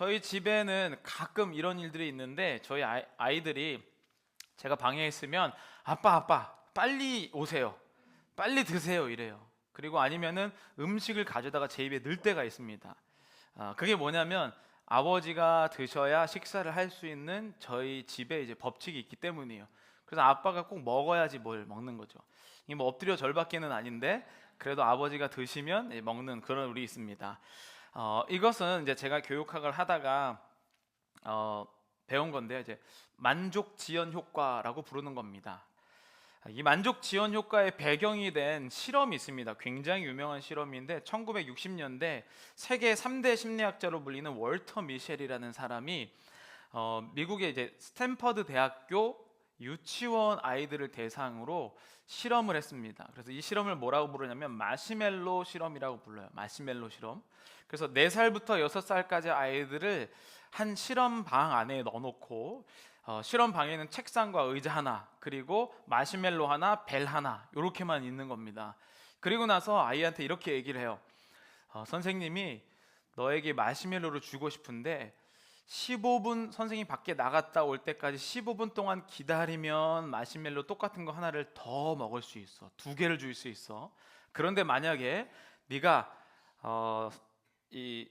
저희 집에는 가끔 이런 일들이 있는데 저희 아이들이 제가 방에 있으면 아빠 아빠 빨리 오세요, 빨리 드세요 이래요. 그리고 아니면은 음식을 가져다가 제 입에 넣을 때가 있습니다. 그게 뭐냐면 아버지가 드셔야 식사를 할 수 있는 저희 집에 이제 법칙이 있기 때문이에요. 그래서 아빠가 꼭 먹어야지 뭘 먹는 거죠. 이게 뭐 엎드려 절받기는 아닌데 그래도 아버지가 드시면 먹는 그런 룰이 있습니다. 이것은 이제 제가 교육학을 하다가 어, 배운 건데요. 이제 만족 지연 효과라고 부르는 겁니다. 이 만족 지연 효과의 배경이 된 실험이 있습니다. 굉장히 유명한 실험인데 1960년대 세계 3대 심리학자로 불리는 월터 미셸이라는 사람이 미국의 이제 스탠퍼드 대학교 유치원 아이들을 대상으로 실험을 했습니다. 그래서 이 실험을 뭐라고 부르냐면 마시멜로 실험이라고 불러요. 마시멜로 실험. 그래서 4살부터 6살까지 아이들을 한 실험 방 안에 넣어놓고 실험 방에는 책상과 의자 하나, 그리고 마시멜로 하나, 벨 하나 이렇게만 있는 겁니다. 그리고 나서 아이한테 이렇게 얘기를 해요. 선생님이 너에게 마시멜로를 주고 싶은데 15분 선생님 밖에 나갔다 올 때까지 15분 동안 기다리면 마시멜로 똑같은 거 하나를 더 먹을 수 있어. 2개를 줄 수 있어. 그런데 만약에 네가 이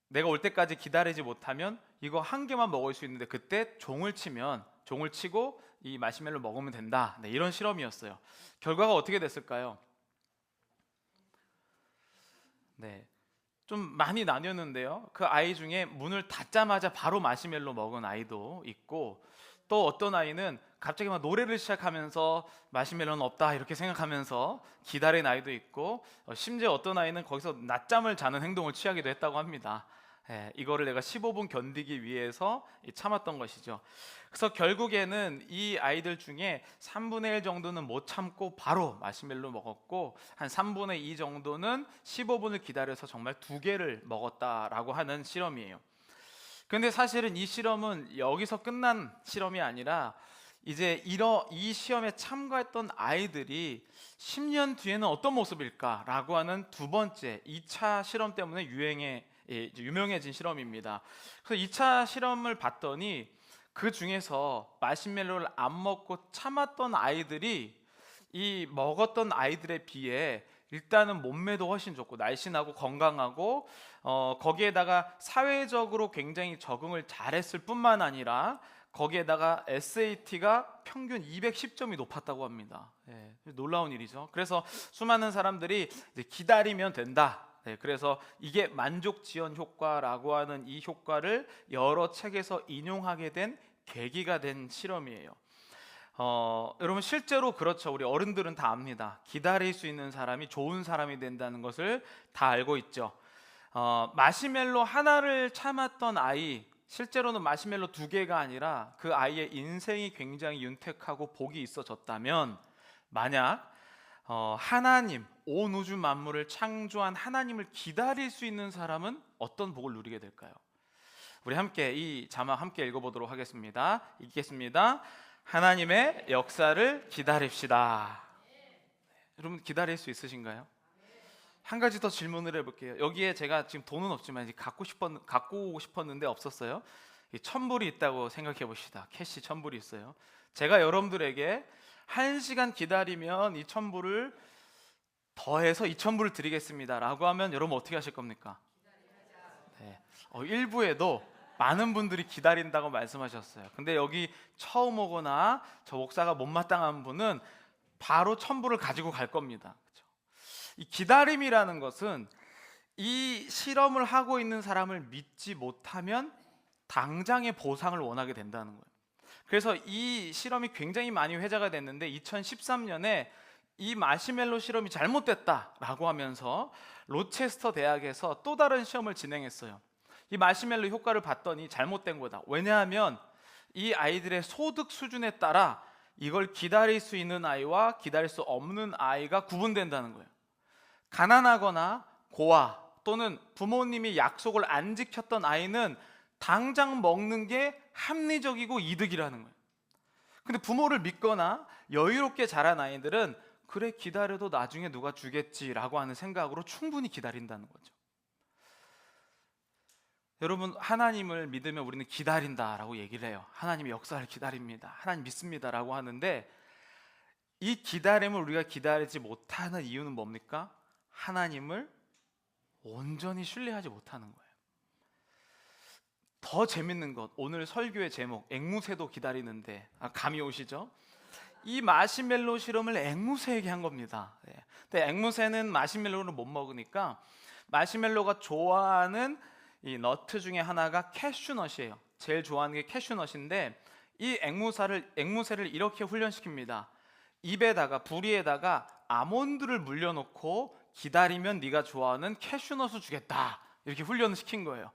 내가 올 때까지 기다리지 못하면 이거 1개만 먹을 수 있는데 그때 종을 치고 이 마시멜로 먹으면 된다. 네, 이런 실험이었어요. 결과가 어떻게 됐을까요? 네, 좀 많이 나뉘었는데요. 그 아이 중에 문을 닫자마자 바로 마시멜로 먹은 아이도 있고, 또 어떤 아이는 갑자기 막 노래를 시작하면서 마시멜로는 없다 이렇게 생각하면서 기다린 아이도 있고, 심지어 어떤 아이는 거기서 낮잠을 자는 행동을 취하기도 했다고 합니다. 이거를 내가 15분 견디기 위해서 참았던 것이죠. 그래서 결국에는 이 아이들 중에 3분의 1 정도는 못 참고 바로 마시멜로 먹었고, 한 3분의 2 정도는 15분을 기다려서 정말 2개를 먹었다라고 하는 실험이에요. 근데 사실은 이 실험은 여기서 끝난 실험이 아니라 이제 이 시험에 참가했던 아이들이 10년 뒤에는 어떤 모습일까라고 하는 2번째 2차 실험 때문에 유명해진 실험입니다. 그래서 2차 실험을 봤더니 그 중에서 마시멜로를 안 먹고 참았던 아이들이 이 먹었던 아이들에 비해 일단은 몸매도 훨씬 좋고 날씬하고 건강하고, 거기에다가 사회적으로 굉장히 적응을 잘했을 뿐만 아니라 거기에다가 SAT가 평균 210점이 높았다고 합니다. 놀라운 일이죠. 그래서 수많은 사람들이 이제 기다리면 된다. 그래서 이게 만족 지연 효과라고 하는 이 효과를 여러 책에서 인용하게 된 계기가 된 실험이에요. 여러분 실제로 그렇죠. 우리 어른들은 다 압니다. 기다릴 수 있는 사람이 좋은 사람이 된다는 것을 다 알고 있죠. 마시멜로 하나를 참았던 아이, 실제로는 마시멜로 2개가 아니라 그 아이의 인생이 굉장히 윤택하고 복이 있어졌다면, 만약 하나님, 온 우주 만물을 창조한 하나님을 기다릴 수 있는 사람은 어떤 복을 누리게 될까요? 우리 함께 이 자막 함께 읽어보도록 하겠습니다. 읽겠습니다. 하나님의 역사를 기다립시다. 여러분 기다릴 수 있으신가요? 한 가지 더 질문을 해볼게요. 여기에 제가 지금 돈은 없지만 이제 갖고 오고 싶었는데 없었어요. 이 천불이 있다고 생각해 봅시다. 캐시 천불이 있어요. 제가 여러분들에게 1시간 기다리면 이 천불을 더해서 2천불을 드리겠습니다 라고 하면 여러분 어떻게 하실 겁니까? 네. 일부에도 많은 분들이 기다린다고 말씀하셨어요. 근데 여기 처음 오거나 저 목사가 못마땅한 분은 바로 천불을 가지고 갈 겁니다. 그렇죠? 이 기다림이라는 것은 이 실험을 하고 있는 사람을 믿지 못하면 당장의 보상을 원하게 된다는 거예요. 그래서 이 실험이 굉장히 많이 회자가 됐는데 2013년에 이 마시멜로 실험이 잘못됐다라고 하면서 로체스터 대학에서 또 다른 시험을 진행했어요. 이 마시멜로 효과를 봤더니 잘못된 거다. 왜냐하면 이 아이들의 소득 수준에 따라 이걸 기다릴 수 있는 아이와 기다릴 수 없는 아이가 구분된다는 거예요. 가난하거나 고아 또는 부모님이 약속을 안 지켰던 아이는 당장 먹는 게 합리적이고 이득이라는 거예요. 근데 부모를 믿거나 여유롭게 자란 아이들은 그래 기다려도 나중에 누가 주겠지라고 하는 생각으로 충분히 기다린다는 거죠. 여러분, 하나님을 믿으면 우리는 기다린다라고 얘기를 해요. 하나님의 역사를 기다립니다. 하나님 믿습니다라고 하는데, 이 기다림을 우리가 기다리지 못하는 이유는 뭡니까? 하나님을 온전히 신뢰하지 못하는 거예요. 더 재밌는 것, 오늘 설교의 제목 앵무새도 기다리는데, 감이 오시죠? 이 마시멜로 실험을 앵무새에게 한 겁니다. 근데 앵무새는 마시멜로를 못 먹으니까 마시멜로가 좋아하는 이 너트 중에 하나가 캐슈넛이에요. 제일 좋아하는 게 캐슈넛인데, 이 앵무새를 이렇게 훈련시킵니다. 입에다가 부리에다가 아몬드를 물려놓고 기다리면 네가 좋아하는 캐슈넛을 주겠다, 이렇게 훈련을 시킨 거예요.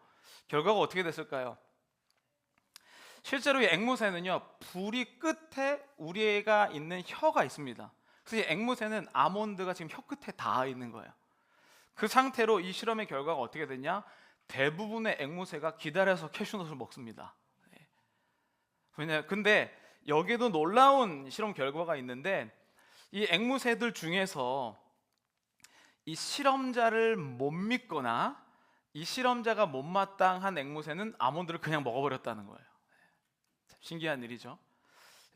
결과가 어떻게 됐을까요? 실제로 이 앵무새는요, 부리 끝에 우리 애가 있는 혀가 있습니다. 그래서 이 앵무새는 아몬드가 지금 혀 끝에 닿아 있는 거예요. 그 상태로 이 실험의 결과가 어떻게 됐냐? 대부분의 앵무새가 기다려서 캐슈넛을 먹습니다. 근데 여기에도 놀라운 실험 결과가 있는데, 이 앵무새들 중에서 이 실험자를 못 믿거나 이 실험자가 못마땅한 앵무새는 아몬드를 그냥 먹어버렸다는 거예요. 참 신기한 일이죠.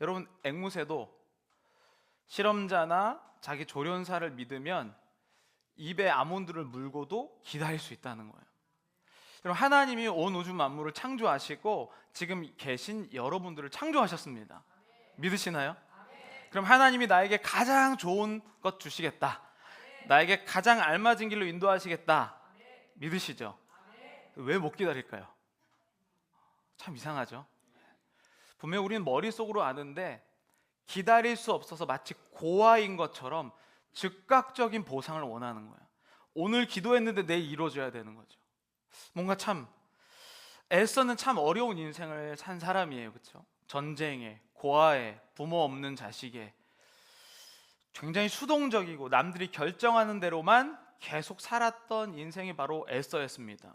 여러분, 앵무새도 실험자나 자기 조련사를 믿으면 입에 아몬드를 물고도 기다릴 수 있다는 거예요. 여러분, 하나님이 온 우주 만물을 창조하시고 지금 계신 여러분들을 창조하셨습니다. 믿으시나요? 그럼 하나님이 나에게 가장 좋은 것 주시겠다, 나에게 가장 알맞은 길로 인도하시겠다, 믿으시죠? 왜 못 기다릴까요? 참 이상하죠? 분명 우리는 머릿속으로 아는데 기다릴 수 없어서 마치 고아인 것처럼 즉각적인 보상을 원하는 거예요. 오늘 기도했는데 내일 이루어져야 되는 거죠. 뭔가 참 에서는 참 어려운 인생을 산 사람이에요. 그렇죠? 전쟁에, 고아에, 부모 없는 자식에 굉장히 수동적이고 남들이 결정하는 대로만 계속 살았던 인생이 바로 에서였습니다.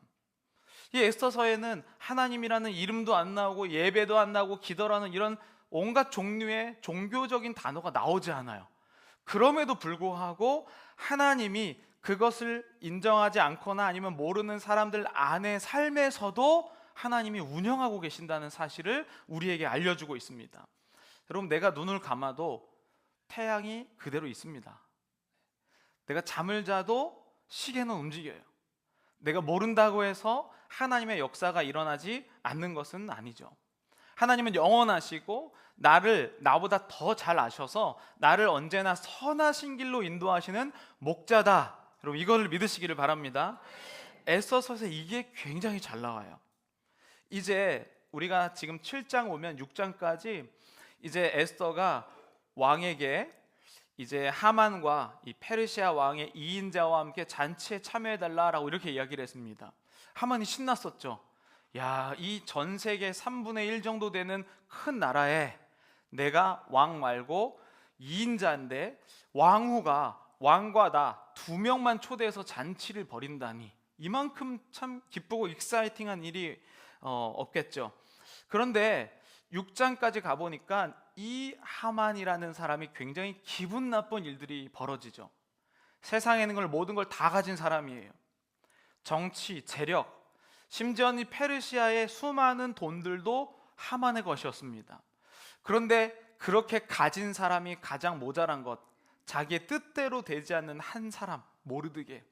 이 에스더서에는 하나님이라는 이름도 안 나오고 예배도 안 나오고 기도라는 이런 온갖 종류의 종교적인 단어가 나오지 않아요. 그럼에도 불구하고 하나님이 그것을 인정하지 않거나 아니면 모르는 사람들 안의 삶에서도 하나님이 운영하고 계신다는 사실을 우리에게 알려주고 있습니다. 여러분, 내가 눈을 감아도 태양이 그대로 있습니다. 내가 잠을 자도 시계는 움직여요. 내가 모른다고 해서 하나님의 역사가 일어나지 않는 것은 아니죠. 하나님은 영원하시고 나보다 더 잘 아셔서 나를 언제나 선하신 길로 인도하시는 목자다. 여러분, 이걸 믿으시기를 바랍니다. 에스더서에서 이게 굉장히 잘 나와요. 이제 우리가 지금 7장 오면 6장까지 이제 에스더가 왕에게 이제 하만과 이 페르시아 왕의 2인자와 함께 잔치에 참여해달라라고 이렇게 이야기를 했습니다. 하만이 신났었죠. 야, 이 전 세계 3분의 1 정도 되는 큰 나라에 내가 왕 말고 2인자인데 왕과 나 2명만 초대해서 잔치를 벌인다니, 이만큼 참 기쁘고 익사이팅한 일이 없겠죠. 그런데 6장까지 가보니까 이 하만이라는 사람이 굉장히 기분 나쁜 일들이 벌어지죠. 세상에 있는 걸 모든 걸 다 가진 사람이에요. 정치, 재력, 심지어 이 페르시아의 수많은 돈들도 하만의 것이었습니다. 그런데 그렇게 가진 사람이 가장 모자란 것, 자기의 뜻대로 되지 않는 한 사람, 모르드게,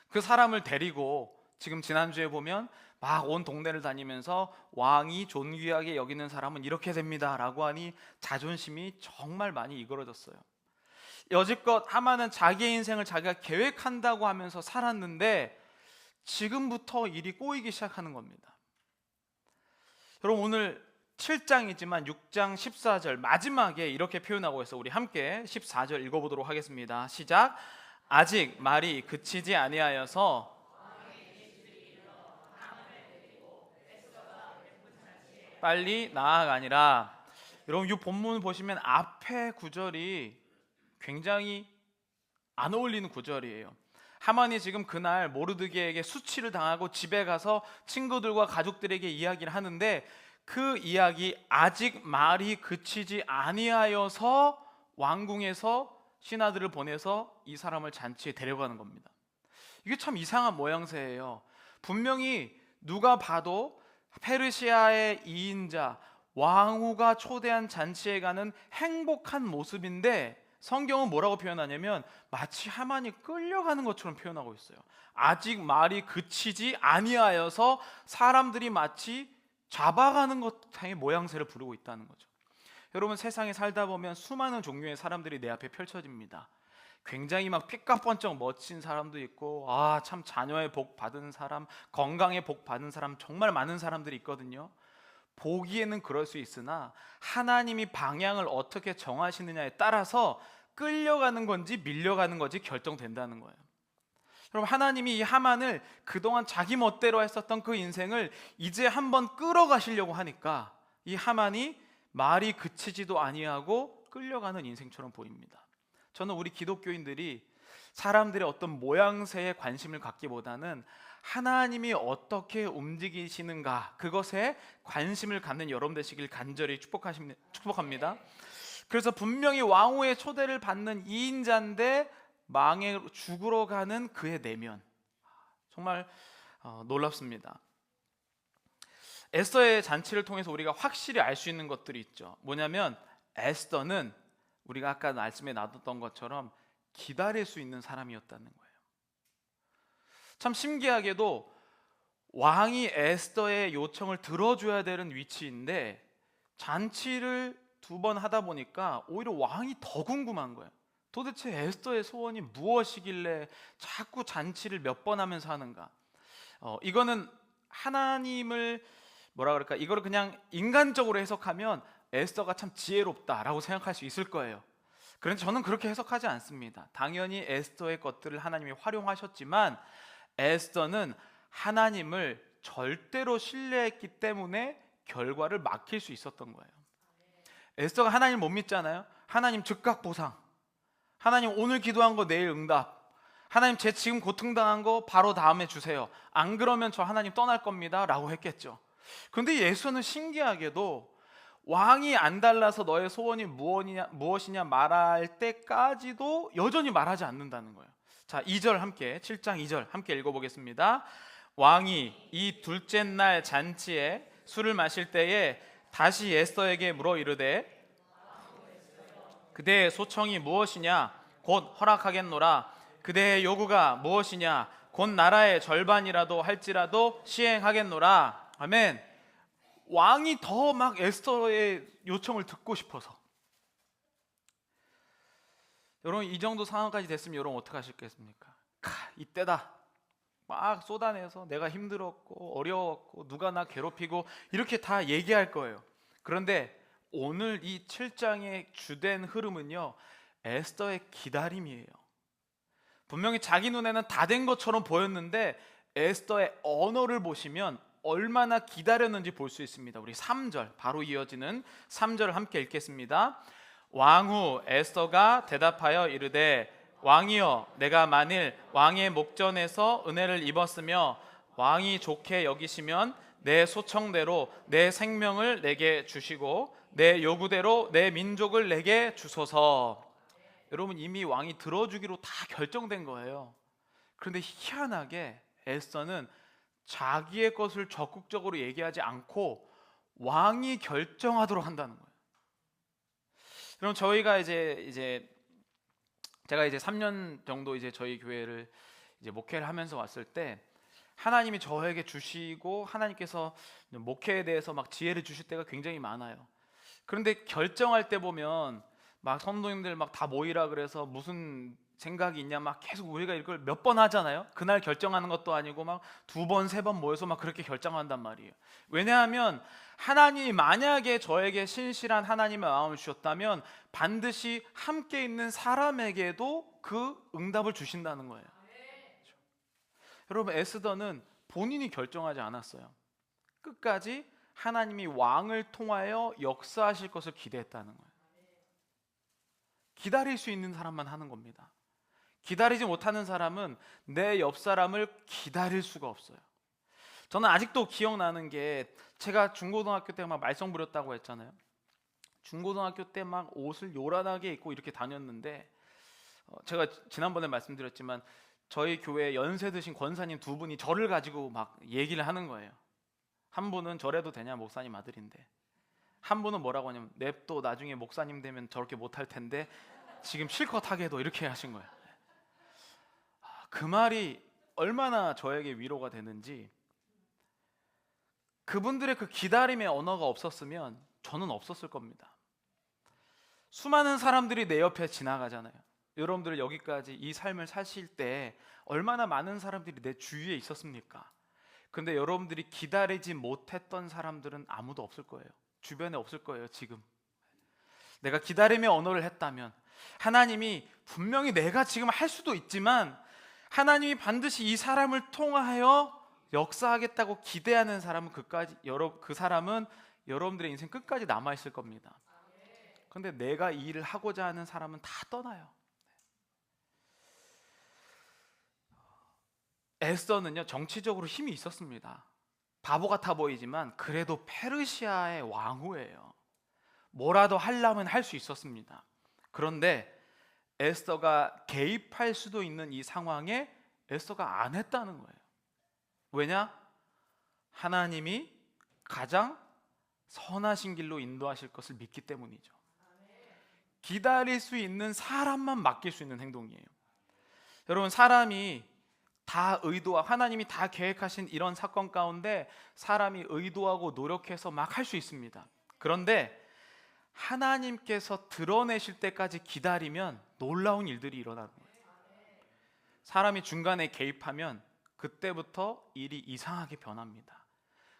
그 사람을 데리고 지금 지난주에 보면 막 온 동네를 다니면서 왕이 존귀하게 여기는 사람은 이렇게 됩니다 라고 하니 자존심이 정말 많이 이그러졌어요. 여지껏 하만은 자기의 인생을 자기가 계획한다고 하면서 살았는데 지금부터 일이 꼬이기 시작하는 겁니다. 여러분, 오늘 7장이지만 6장 14절 마지막에 이렇게 표현하고 있어요. 우리 함께 14절 읽어보도록 하겠습니다. 시작. 아직 말이 그치지 아니하여서 빨리 나아가니라. 여러분, 이 본문 보시면 앞에 구절이 굉장히 안 어울리는 구절이에요. 하만이 지금 그날 모르드게에게 수치를 당하고 집에 가서 친구들과 가족들에게 이야기를 하는데 그 이야기, 아직 말이 그치지 아니하여서 왕궁에서 신하들을 보내서 이 사람을 잔치에 데려가는 겁니다. 이게 참 이상한 모양새예요. 분명히 누가 봐도 페르시아의 2인자 왕후가 초대한 잔치에 가는 행복한 모습인데, 성경은 뭐라고 표현하냐면 마치 하만이 끌려가는 것처럼 표현하고 있어요. 아직 말이 그치지 아니하여서 사람들이 마치 잡아가는 것의 모양새를 부르고 있다는 거죠. 여러분, 세상에 살다 보면 수많은 종류의 사람들이 내 앞에 펼쳐집니다. 굉장히 막 삐까뻔쩍 멋진 사람도 있고, 참 자녀의 복 받은 사람, 건강의 복 받은 사람, 정말 많은 사람들이 있거든요. 보기에는 그럴 수 있으나 하나님이 방향을 어떻게 정하시느냐에 따라서 끌려가는 건지 밀려가는 건지 결정된다는 거예요. 여러분, 하나님이 이 하만을 그동안 자기 멋대로 했었던 그 인생을 이제 한번 끌어가시려고 하니까 이 하만이 말이 그치지도 아니하고 끌려가는 인생처럼 보입니다. 저는 우리 기독교인들이 사람들의 어떤 모양새에 관심을 갖기보다는 하나님이 어떻게 움직이시는가, 그것에 관심을 갖는 여러분 되시길 간절히 축복합니다. 그래서 분명히 왕후의 초대를 받는 2인자인데 망에 죽으러 가는 그의 내면, 정말 놀랍습니다. 에스더의 잔치를 통해서 우리가 확실히 알 수 있는 것들이 있죠. 뭐냐면 에스더는 우리가 아까 말씀에 나눴던 것처럼 기다릴 수 있는 사람이었다는 거예요. 참 신기하게도 왕이 에스더의 요청을 들어줘야 되는 위치인데 잔치를 2번 하다 보니까 오히려 왕이 더 궁금한 거예요. 도대체 에스더의 소원이 무엇이길래 자꾸 잔치를 몇 번 하면서 하는가? 이거는 하나님을 뭐라 그럴까? 이거를 그냥 인간적으로 해석하면 에스더가 참 지혜롭다라고 생각할 수 있을 거예요. 그런데 저는 그렇게 해석하지 않습니다. 당연히 에스더의 것들을 하나님이 활용하셨지만 에스더는 하나님을 절대로 신뢰했기 때문에 결과를 막힐 수 있었던 거예요. 에스더가 하나님 못 믿잖아요. 하나님 즉각 보상, 하나님 오늘 기도한 거 내일 응답, 하나님 제 지금 고통당한 거 바로 다음에 주세요, 안 그러면 저 하나님 떠날 겁니다 라고 했겠죠. 그런데 예수는 신기하게도 왕이 안 달라서 너의 소원이 무엇이냐 말할 때까지도 여전히 말하지 않는다는 거예요. 자, 2절 함께, 7장 2절 함께 읽어보겠습니다. 왕이 이 둘째 날 잔치에 술을 마실 때에 다시 에스더에게 물어 이르되 그대의 소청이 무엇이냐 곧 허락하겠노라. 그대의 요구가 무엇이냐 곧 나라의 절반이라도 할지라도 시행하겠노라. 아멘. 왕이 더 막 에스더의 요청을 듣고 싶어서. 여러분, 이 정도 상황까지 됐으면 여러분 어떻게 하실겠습니까? 이때다 막 쏟아내서 내가 힘들었고 어려웠고 누가 나 괴롭히고 이렇게 다 얘기할 거예요. 그런데 오늘 이 7장의 주된 흐름은요, 에스더의 기다림이에요. 분명히 자기 눈에는 다 된 것처럼 보였는데 에스더의 언어를 보시면 얼마나 기다렸는지 볼 수 있습니다. 우리 3절 바로 이어지는 3절을 함께 읽겠습니다. 왕후 에스더가 대답하여 이르되 왕이여, 내가 만일 왕의 목전에서 은혜를 입었으며 왕이 좋게 여기시면 내 소청대로 내 생명을 내게 주시고 내 요구대로 내 민족을 내게 주소서. 여러분, 이미 왕이 들어주기로 다 결정된 거예요. 그런데 희한하게 에스더는 자기의 것을 적극적으로 얘기하지 않고 왕이 결정하도록 한다는 거예요. 그럼 저희가 이제 제가 이제 3년 정도 이제 저희 교회를 이제 목회를 하면서 왔을 때 하나님이 저에게 주시고 하나님께서 목회에 대해서 막 지혜를 주실 때가 굉장히 많아요. 그런데 결정할 때 보면 막 성도님들 막 다 모이라 그래서 무슨 생각이 있냐 막 계속 우리가 이걸 몇 번 하잖아요. 그날 결정하는 것도 아니고 막 2번, 3번 모여서 막 그렇게 결정한단 말이에요. 왜냐하면 하나님이 만약에 저에게 신실한 하나님의 마음을 주셨다면 반드시 함께 있는 사람에게도 그 응답을 주신다는 거예요. 그렇죠? 여러분, 에스더는 본인이 결정하지 않았어요. 끝까지 하나님이 왕을 통하여 역사하실 것을 기대했다는 거예요. 기다릴 수 있는 사람만 하는 겁니다. 기다리지 못하는 사람은 내 옆 사람을 기다릴 수가 없어요. 저는 아직도 기억나는 게, 제가 중고등학교 때 막 말썽 부렸다고 했잖아요. 중고등학교 때 막 옷을 요란하게 입고 이렇게 다녔는데 제가 지난번에 말씀드렸지만 저희 교회 연세 드신 권사님 두 분이 저를 가지고 막 얘기를 하는 거예요. 한 분은 저래도 되냐, 목사님 아들인데. 한 분은 뭐라고 하냐면, 냅도 나중에 목사님 되면 저렇게 못할 텐데 지금 실컷 하게 해도, 이렇게 하신 거예요. 그 말이 얼마나 저에게 위로가 되는지. 그분들의 그 기다림의 언어가 없었으면 저는 없었을 겁니다. 수많은 사람들이 내 옆에 지나가잖아요. 여러분들 여기까지 이 삶을 사실 때 얼마나 많은 사람들이 내 주위에 있었습니까? 근데 여러분들이 기다리지 못했던 사람들은 아무도 없을 거예요. 주변에 없을 거예요. 지금 내가 기다림의 언어를 했다면, 하나님이 분명히 내가 지금 할 수도 있지만 하나님이 반드시 이 사람을 통하여 역사하겠다고 기대하는 사람은 그 사람은 여러분들의 인생 끝까지 남아 있을 겁니다. 그런데 내가 이 일을 하고자 하는 사람은 다 떠나요. 에스더는요, 정치적으로 힘이 있었습니다. 바보 같아 보이지만 그래도 페르시아의 왕후예요. 뭐라도 하려면 할 수 있었습니다. 그런데 에스더가 개입할 수도 있는 이 상황에 에스더가 안 했다는 거예요. 왜냐? 하나님이 가장 선하신 길로 인도하실 것을 믿기 때문이죠. 기다릴 수 있는 사람만 맡길 수 있는 행동이에요. 여러분, 사람이 다 하나님이 다 계획하신 이런 사건 가운데 사람이 의도하고 노력해서 막 할 수 있습니다. 그런데 하나님께서 드러내실 때까지 기다리면 놀라운 일들이 일어나는 거예요. 사람이 중간에 개입하면 그때부터 일이 이상하게 변합니다.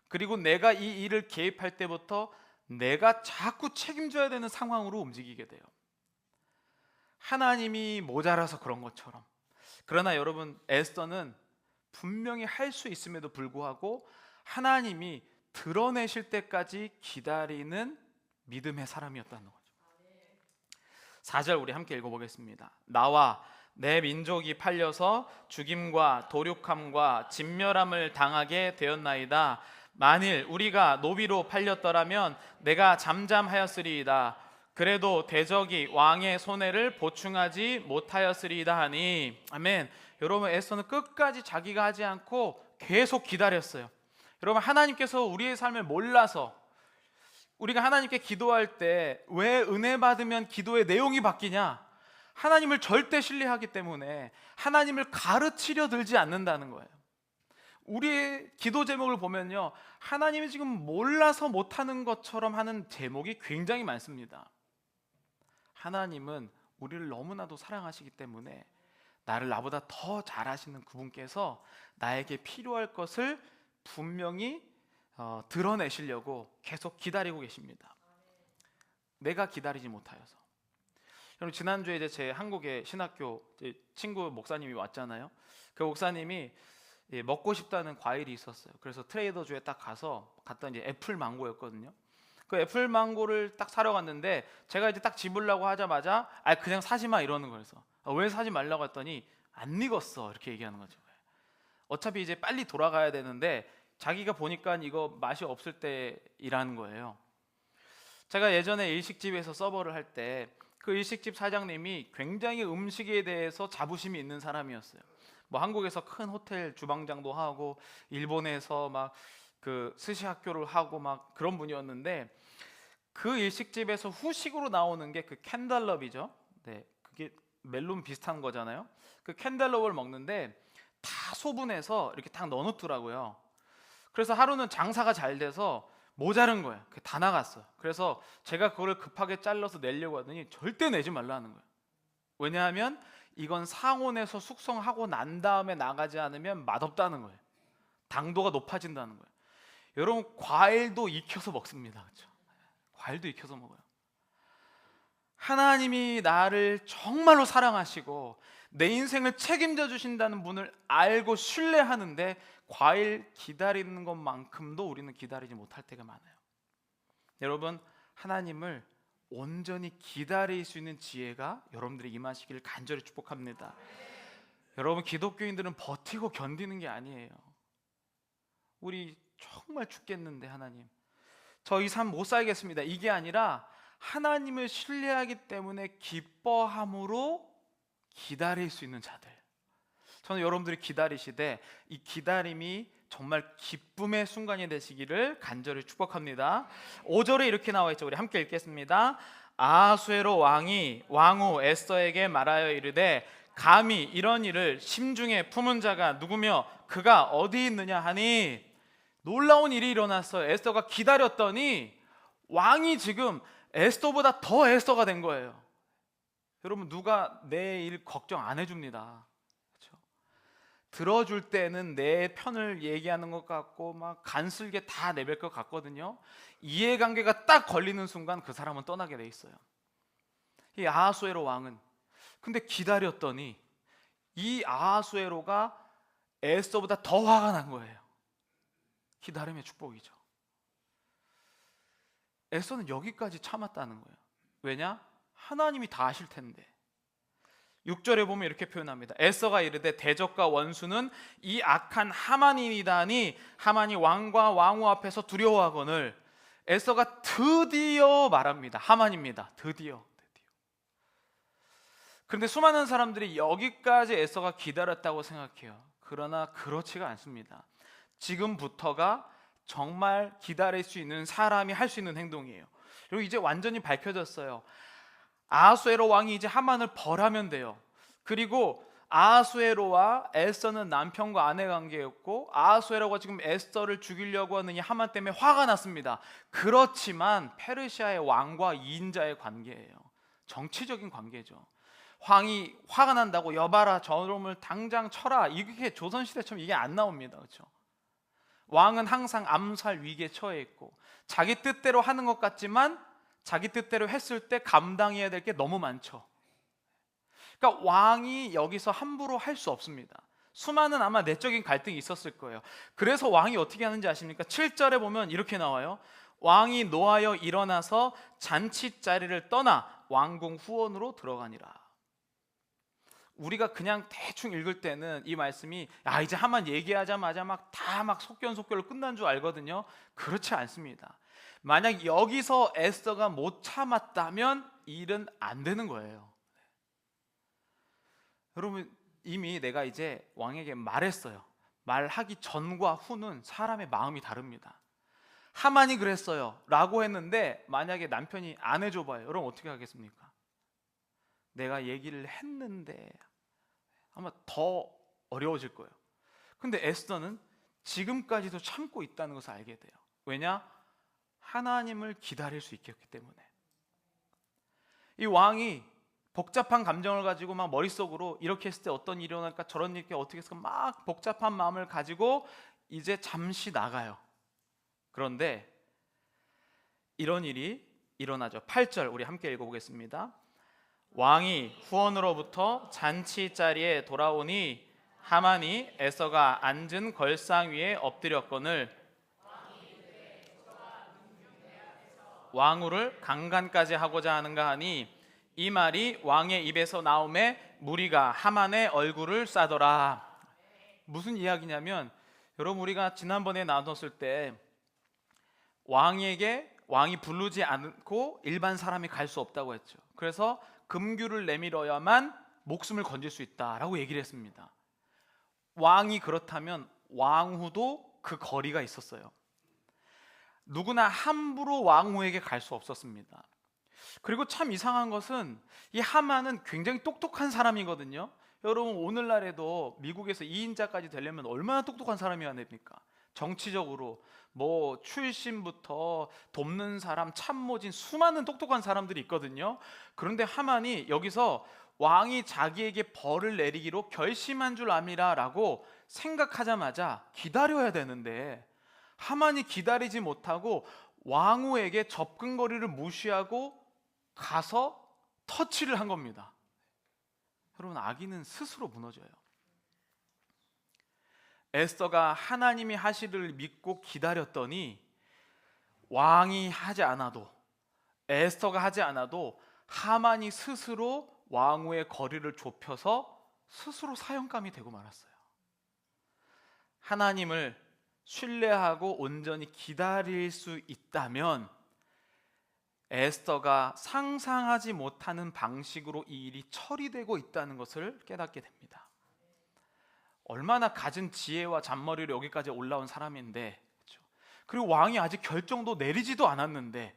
그리고 내가 이 일을 개입할 때부터 내가 자꾸 책임져야 되는 상황으로 움직이게 돼요. 하나님이 모자라서 그런 것처럼. 그러나 여러분, 에스더는 분명히 할 수 있음에도 불구하고 하나님이 드러내실 때까지 기다리는 믿음의 사람이었다는 거죠. 4절 우리 함께 읽어보겠습니다. 나와 내 민족이 팔려서 죽임과 도륙함과 진멸함을 당하게 되었나이다. 만일 우리가 노비로 팔렸더라면 내가 잠잠하였으리이다. 그래도 대적이 왕의 손해를 보충하지 못하였으리이다 하니. 아멘. 여러분, 에스더는 끝까지 자기가 하지 않고 계속 기다렸어요. 여러분, 하나님께서 우리의 삶을 몰라서 우리가 하나님께 기도할 때 왜 은혜 받으면 기도의 내용이 바뀌냐? 하나님을 절대 신뢰하기 때문에 하나님을 가르치려 들지 않는다는 거예요. 우리의 기도 제목을 보면요, 하나님이 지금 몰라서 못하는 것처럼 하는 제목이 굉장히 많습니다. 하나님은 우리를 너무나도 사랑하시기 때문에 나를 나보다 더 잘하시는 그분께서 나에게 필요할 것을 분명히 드러내시려고 계속 기다리고 계십니다. 내가 기다리지 못하여서. 여러분, 지난주에 이제 제 한국의 신학교 친구 목사님이 왔잖아요. 그 목사님이 먹고 싶다는 과일이 있었어요. 그래서 트레이더주에 딱 갔더니 이제 애플 망고였거든요. 그 애플 망고를 딱 사러 갔는데 제가 이제 딱 집으려고 하자마자 그냥 사지 마 이러는 거예요. 그래서 왜 사지 말라고 했더니 안 익었어 이렇게 얘기하는 거죠. 어차피 이제 빨리 돌아가야 되는데 자기가 보니까 이거 맛이 없을 때 일하는 거예요. 제가 예전에 일식집에서 서버를 할 때 그 일식집 사장님이 굉장히 음식에 대해서 자부심이 있는 사람이었어요. 뭐 한국에서 큰 호텔 주방장도 하고 일본에서 막 그 스시 학교를 하고 막 그런 분이었는데, 그 일식집에서 후식으로 나오는 게 그 캔달럽이죠. 네, 그게 멜론 비슷한 거잖아요. 그 캔달럽을 먹는데 다 소분해서 이렇게 딱 넣어놓더라고요. 그래서 하루는 장사가 잘 돼서 모자른 거예요. 그게 다 나갔어요. 그래서 제가 그거를 급하게 잘라서 내려고 하더니 절대 내지 말라는 거예요. 왜냐하면 이건 상온에서 숙성하고 난 다음에 나가지 않으면 맛없다는 거예요. 당도가 높아진다는 거예요. 여러분, 과일도 익혀서 먹습니다. 그렇죠? 과일도 익혀서 먹어요. 하나님이 나를 정말로 사랑하시고 내 인생을 책임져 주신다는 분을 알고 신뢰하는데 과일 기다리는 것만큼도 우리는 기다리지 못할 때가 많아요. 여러분, 하나님을 온전히 기다릴 수 있는 지혜가 여러분들이 임하시기를 간절히 축복합니다. 여러분, 기독교인들은 버티고 견디는 게 아니에요. 우리 정말 죽겠는데 하나님, 저 이 삶 못 살겠습니다, 이게 아니라 하나님을 신뢰하기 때문에 기뻐함으로 기다릴 수 있는 자들. 저는 여러분들이 기다리시되 이 기다림이 정말 기쁨의 순간이 되시기를 간절히 축복합니다. 5절에 이렇게 나와 있죠. 우리 함께 읽겠습니다. 아하수에로 왕이 왕후 에스더에게 말하여 이르되 감히 이런 일을 심중에 품은 자가 누구며 그가 어디 있느냐 하니, 놀라운 일이 일어났어요. 에스더가 기다렸더니 왕이 지금 에스더보다 더 에스더가 된 거예요. 여러분, 누가 내 일 걱정 안 해줍니다. 그렇죠? 들어줄 때는 내 편을 얘기하는 것 같고 막 간슬게 다 내뱉을 것 같거든요. 이해관계가 딱 걸리는 순간 그 사람은 떠나게 돼 있어요. 이 아하수에로 왕은 근데 기다렸더니 이 아하수에로가 에스더보다 더 화가 난 거예요. 기다림의 축복이죠. 에스더는 여기까지 참았다는 거예요. 왜냐? 하나님이 다 아실 텐데. 6절에 보면 이렇게 표현합니다. 에스더가 이르되 대적과 원수는 이 악한 하만이니다니 하만이 왕과 왕후 앞에서 두려워하거늘. 에스더가 드디어 말합니다. 하만입니다. 드디어. 그런데 수많은 사람들이 여기까지 에스더가 기다렸다고 생각해요. 그러나 그렇지가 않습니다. 지금부터가 정말 기다릴 수 있는 사람이 할 수 있는 행동이에요. 그리고 이제 완전히 밝혀졌어요. 아하수에로 왕이 이제 하만을 벌하면 돼요. 그리고 아하수에로와 에스더는 남편과 아내 관계였고 아하수에로가 지금 에스더를 죽이려고 하는 이 하만 때문에 화가 났습니다. 그렇지만 페르시아의 왕과 이인자의 관계예요. 정치적인 관계죠. 왕이 화가 난다고 여봐라 저놈을 당장 쳐라, 이게 조선시대처럼 이게 안 나옵니다. 그렇죠? 왕은 항상 암살 위기에 처해 있고 자기 뜻대로 하는 것 같지만 자기 뜻대로 했을 때 감당해야 될 게 너무 많죠. 그러니까 왕이 여기서 함부로 할 수 없습니다. 수많은 아마 내적인 갈등이 있었을 거예요. 그래서 왕이 어떻게 하는지 아십니까? 7절에 보면 이렇게 나와요. 왕이 노하여 일어나서 잔치자리를 떠나 왕궁 후원으로 들어가니라. 우리가 그냥 대충 읽을 때는 이 말씀이 이제 하만 얘기하자마자 막 속견속결로 끝난 줄 알거든요. 그렇지 않습니다. 만약 여기서 에스더가 못 참았다면 일은 안 되는 거예요. 여러분, 이미 내가 이제 왕에게 말했어요. 말하기 전과 후는 사람의 마음이 다릅니다. 하만이 그랬어요 라고 했는데 만약에 남편이 안 해줘봐요. 여러분 어떻게 하겠습니까? 내가 얘기를 했는데 아마 더 어려워질 거예요. 근데 에스더는 지금까지도 참고 있다는 것을 알게 돼요. 왜냐? 하나님을 기다릴 수 있겠기 때문에. 이 왕이 복잡한 감정을 가지고 막 머릿속으로 이렇게 했을 때 어떤 일이 일어날까 저런 일이 어떻게 했을까 막 복잡한 마음을 가지고 이제 잠시 나가요. 그런데 이런 일이 일어나죠. 8절 우리 함께 읽어보겠습니다. 왕이 후원으로부터 잔치 자리에 돌아오니 하만이 에스더가 앉은 걸상 위에 엎드렸거늘 왕후를 강간까지 하고자 하는가 하니 이 말이 왕의 입에서 나오매 무리가 하만의 얼굴을 싸더라. 무슨 이야기냐면 여러분 우리가 지난번에 나눴을 때 왕이 부르지 않고 일반 사람이 갈 수 없다고 했죠. 그래서 금규를 내밀어야만 목숨을 건질 수 있다라고 얘기를 했습니다. 왕이 그렇다면 왕후도 그 거리가 있었어요. 누구나 함부로 왕후에게 갈 수 없었습니다. 그리고 참 이상한 것은 이 하만은 굉장히 똑똑한 사람이거든요. 여러분 오늘날에도 미국에서 2인자까지 되려면 얼마나 똑똑한 사람이어야 됩니까? 정치적으로 뭐 출신부터 돕는 사람, 참모진 수많은 똑똑한 사람들이 있거든요. 그런데 하만이 여기서 왕이 자기에게 벌을 내리기로 결심한 줄 압니다라고 생각하자마자 기다려야 되는데 하만이 기다리지 못하고 왕후에게 접근거리를 무시하고 가서 터치를 한 겁니다. 여러분 악인은 스스로 무너져요. 에스더가 하나님이 하시를 믿고 기다렸더니 왕이 하지 않아도 에스더가 하지 않아도 하만이 스스로 왕후의 거리를 좁혀서 스스로 사형감이 되고 말았어요. 하나님을 신뢰하고 온전히 기다릴 수 있다면 에스더가 상상하지 못하는 방식으로 이 일이 처리되고 있다는 것을 깨닫게 됩니다. 얼마나 갖은 지혜와 잔머리로 여기까지 올라온 사람인데, 그렇죠? 그리고 왕이 아직 결정도 내리지도 않았는데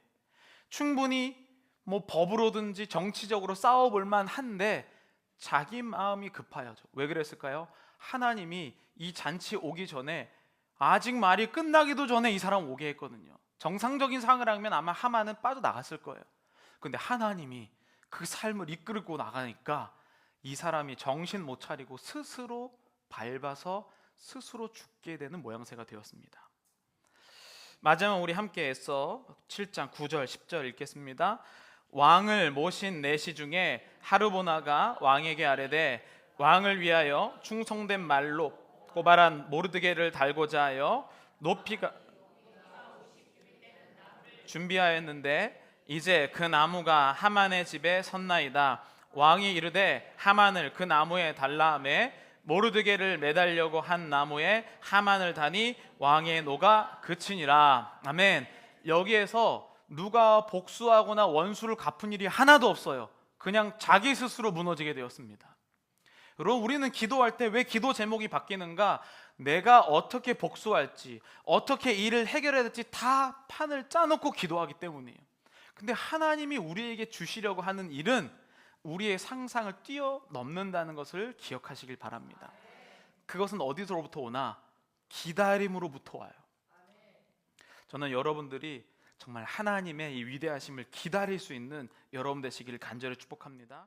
충분히 뭐 법으로든지 정치적으로 싸워볼 만한데 자기 마음이 급하여져. 왜 그랬을까요? 하나님이 이 잔치 오기 전에 아직 말이 끝나기도 전에 이 사람 오게 했거든요. 정상적인 상황을 하면 아마 하만은 빠져나갔을 거예요. 근데 하나님이 그 삶을 이끌고 나가니까 이 사람이 정신 못 차리고 스스로 밟아서 스스로 죽게 되는 모양새가 되었습니다. 마지막 우리 함께 애써 7장 9절 10절 읽겠습니다. 왕을 모신 내시 중에 하르보나가 왕에게 아뢰되 왕을 위하여 충성된 말로 고발한 모르드게를 달고자 하여 높이가 준비하였는데 이제 그 나무가 하만의 집에 섰나이다. 왕이 이르되 하만을 그 나무에 달라 하매 모르드게를 매달려고 한 나무에 하만을 다니 왕의 노가 그치니라. 아멘. 여기에서 누가 복수하거나 원수를 갚은 일이 하나도 없어요. 그냥 자기 스스로 무너지게 되었습니다. 여러분, 우리는 기도할 때 왜 기도 제목이 바뀌는가? 내가 어떻게 복수할지, 어떻게 일을 해결해야 될지 다 판을 짜놓고 기도하기 때문이에요. 근데 하나님이 우리에게 주시려고 하는 일은 우리의 상상을 뛰어넘는다는 것을 기억하시길 바랍니다. 그것은 어디서부터 오나? 기다림으로부터 와요. 저는 여러분들이 정말 하나님의 이 위대하심을 기다릴 수 있는 여러분 되시기를 간절히 축복합니다.